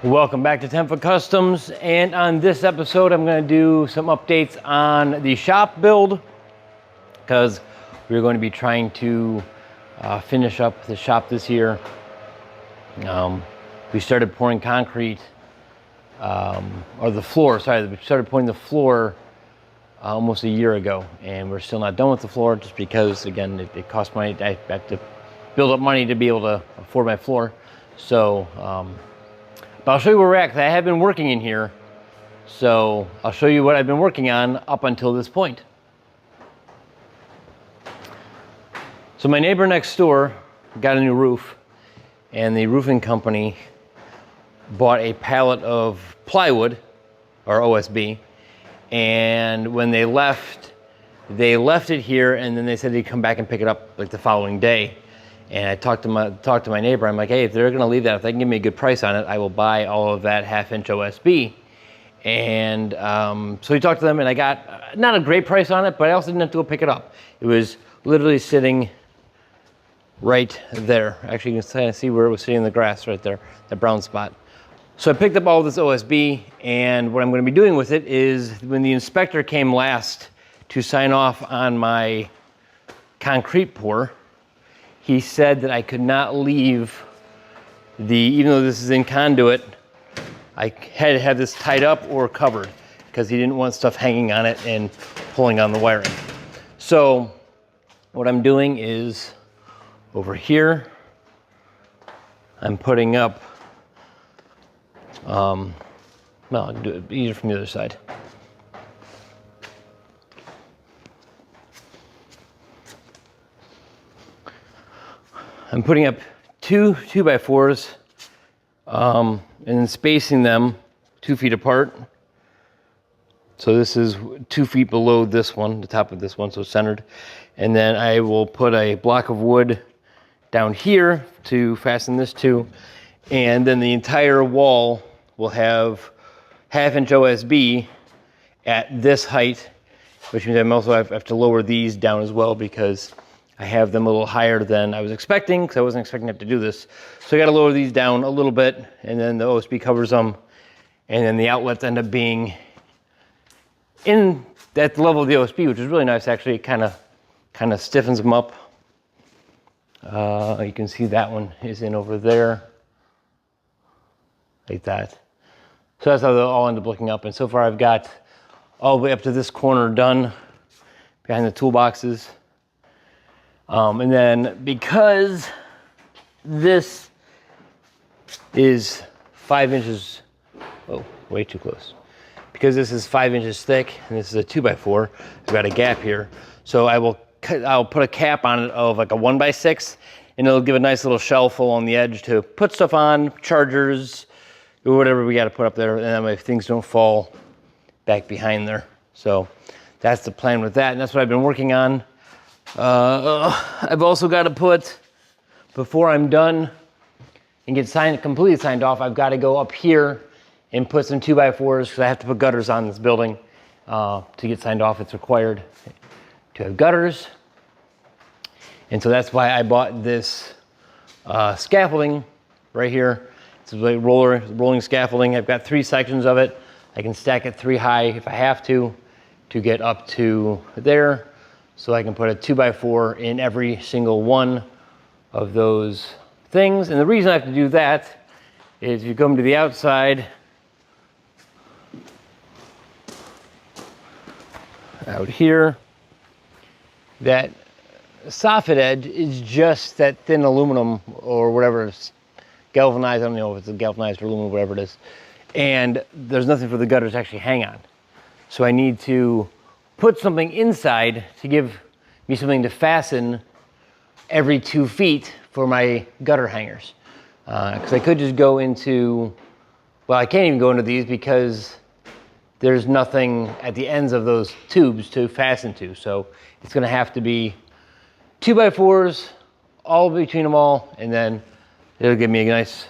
Welcome back to 10 Foot Customs, and on this episode I'm going to do some updates on the shop build because we're going to be trying to finish up the shop this year. We started pouring concrete, or the floor, sorry, we started pouring the floor almost a year ago, and we're still not done with the floor just because, again, it costs money. I have to build up money to be able to afford my floor. So, but I'll show you where we're at, because I have been working in here. So I'll show you what I've been working on up until this point. So my neighbor next door got a new roof, and the roofing company bought a pallet of plywood, or OSB, and when they left it here, and then they said they'd come back and pick it up like the following day. And I talked to my neighbor. I'm like, hey, if they're going to leave that, if they can give me a good price on it, I will buy all of that 1/2-inch OSB. And so we talked to them, and I got not a great price on it, but I also didn't have to go pick it up. It was literally sitting right there. Actually, you can kind of see where it was sitting in the grass right there, that brown spot. So I picked up all this OSB, and what I'm going to be doing with it is when the inspector came last to sign off on my concrete pour, he said that I could not leave even though this is in conduit, I had to have this tied up or covered because he didn't want stuff hanging on it and pulling on the wiring. So what I'm doing is over here, I'm putting up, well, I'll do it easier from the other side. I'm putting up two 2x4s and then spacing them 2 feet apart. So this is 2 feet below this one, the top of this one, so centered. And then I will put a block of wood down here to fasten this to. And then the entire wall will have 1/2-inch OSB at this height, which means I also have to lower these down as well because I have them a little higher than I was expecting, because I wasn't expecting to have to do this. So I got to lower these down a little bit, and then the OSB covers them, and then the outlets end up being in at the level of the OSB, which is really nice. Actually, it kind of stiffens them up. You can see that one is in over there, like that. So that's how they'll all end up looking up. And so far, I've got all the way up to this corner done behind the toolboxes. And then because this is 5 inches, oh, way too close. Because this is 5 inches thick and this is a 2x4, I've got a gap here. So I'll put a cap on it of like a 1x6, and it'll give a nice little shelf along the edge to put stuff on, chargers, or whatever we got to put up there, and that way things don't fall back behind there. So that's the plan with that, and that's what I've been working on. I've also got to put, before I'm done and get completely signed off, I've got to go up here and put some 2x4s because I have to put gutters on this building. To get signed off, it's required to have gutters. And so that's why I bought this scaffolding right here. It's like rolling scaffolding. I've got 3 sections of it. I can stack it 3 high if I have to get up to there. So I can put a 2x4 in every single one of those things. And the reason I have to do that is if you come to the outside, out here, that soffit edge is just that thin aluminum or whatever it's galvanized. I don't know if it's a galvanized or aluminum, whatever it is. And there's nothing for the gutters to actually hang on. So I need to put something inside to give me something to fasten every 2 feet for my gutter hangers. Because I could just go into, well, I can't even go into these because there's nothing at the ends of those tubes to fasten to. So it's gonna have to be 2x4s all between them all, and then it'll give me a nice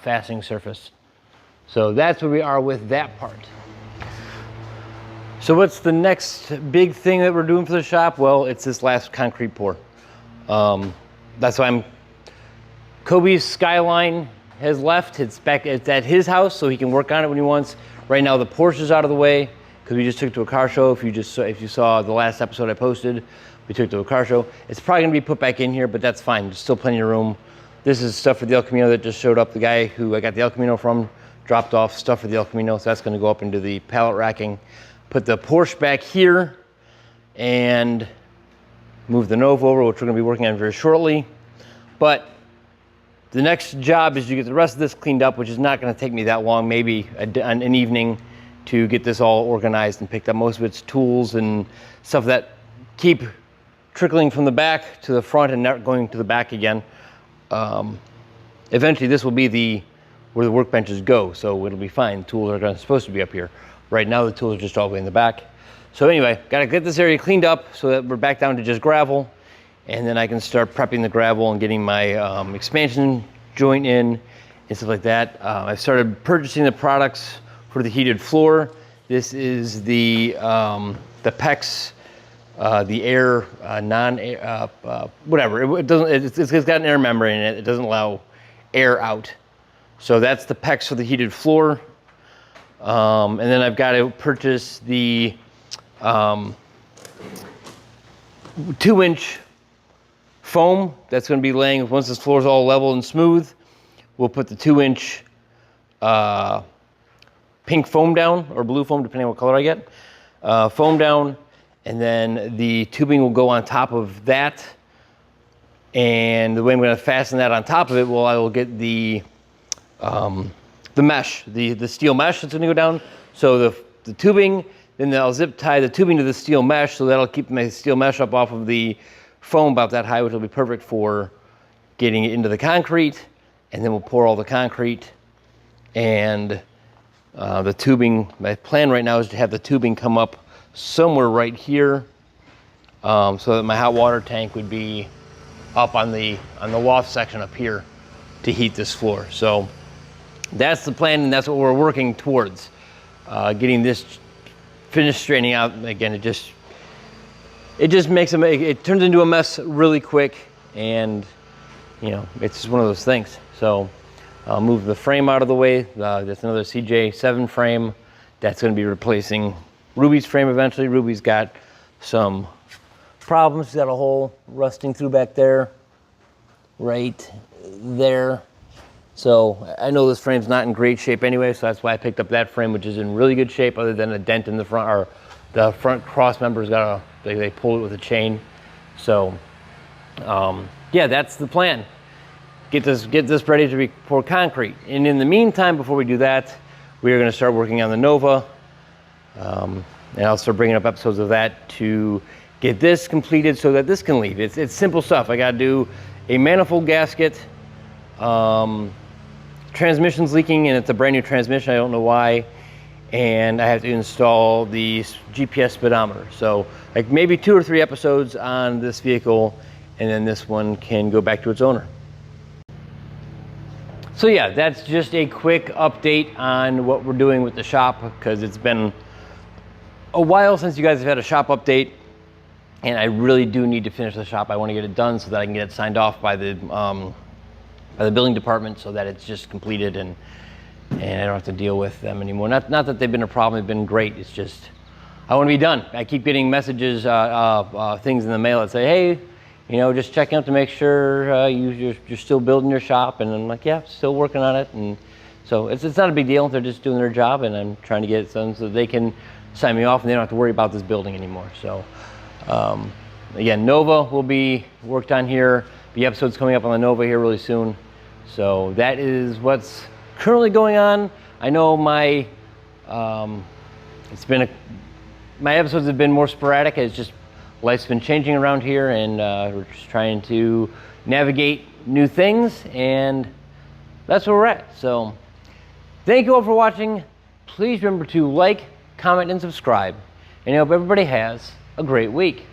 fastening surface. So that's where we are with that part. So what's the next big thing that we're doing for the shop? Well, it's this last concrete pour. That's why Kobe's Skyline has left. It's at his house, so he can work on it when he wants. Right now the Porsche's out of the way because we just took it to a car show. If you saw the last episode I posted, we took it to a car show. It's probably gonna be put back in here, but that's fine. There's still plenty of room. This is stuff for the El Camino that just showed up. The guy who I got the El Camino from dropped off stuff for the El Camino, so that's gonna go up into the pallet racking. Put the Porsche back here and move the Nova over, which we're gonna be working on very shortly. But the next job is to get the rest of this cleaned up, which is not gonna take me that long, maybe an evening to get this all organized and picked up. Most of it's tools and stuff that keep trickling from the back to the front and not going to the back again. Eventually this will be where the workbenches go, so it'll be fine. Tools are supposed to be up here. Right now the tools are just all the way in the back. So anyway, gotta get this area cleaned up so that we're back down to just gravel, and then I can start prepping the gravel and getting my expansion joint in and stuff like that. I've started purchasing the products for the heated floor. This is the PEX, the air, non-air, whatever. It's got an air membrane in it. It doesn't allow air out. So that's the PEX for the heated floor. And then I've got to purchase the 2-inch foam that's going to be laying. Once this floor is all level and smooth, we'll put the 2-inch pink foam down, or blue foam, depending on what color I get. Foam down, and then the tubing will go on top of that. And the way I'm going to fasten that on top of it, well, I will get the mesh, the steel mesh that's going to go down. So the tubing, then I'll zip tie the tubing to the steel mesh, so that'll keep my steel mesh up off of the foam about that high, which will be perfect for getting it into the concrete. And then we'll pour all the concrete and the tubing. My plan right now is to have the tubing come up somewhere right here, so that my hot water tank would be up on the loft section up here to heat this floor. So that's the plan, and that's what we're working towards, getting this finished, straightening out. Again, it just makes it turns into a mess really quick, and you know, it's just one of those things. So I'll move the frame out of the way. That's another CJ7 frame that's going to be replacing Ruby's frame eventually. Ruby's got some problems. She's got a hole rusting through back there, right there. So I know this frame's not in great shape anyway, so that's why I picked up that frame, which is in really good shape, other than a dent in the front, or the front cross member's got they pulled it with a chain. So yeah, that's the plan. Get this ready to pour concrete. And in the meantime, before we do that, we are going to start working on the Nova. And I'll start bringing up episodes of that to get this completed so that this can leave. It's simple stuff. I got to do a manifold gasket. Transmission's leaking, and it's a brand new transmission. I don't know why. And I have to install the GPS speedometer. So like maybe 2 or 3 episodes on this vehicle, and then this one can go back to its owner. So yeah, that's just a quick update on what we're doing with the shop, because it's been a while since you guys have had a shop update, and I really do need to finish the shop. I want to get it done so that I can get it signed off by the building department, so that it's just completed and I don't have to deal with them anymore. Not that they've been a problem, they've been great. It's just, I want to be done. I keep getting messages, things in the mail that say, hey, you know, just checking out to make sure you're still building your shop. And I'm like, yeah, still working on it. And so it's not a big deal. They're just doing their job, and I'm trying to get it done so they can sign me off and they don't have to worry about this building anymore. So again, Nova will be worked on here. The episode's coming up on the Nova here really soon. So that is what's currently going on. I know my episodes have been more sporadic. It's just life's been changing around here, and we're just trying to navigate new things, and that's where we're at. So thank you all for watching. Please remember to like, comment, and subscribe. And I hope everybody has a great week.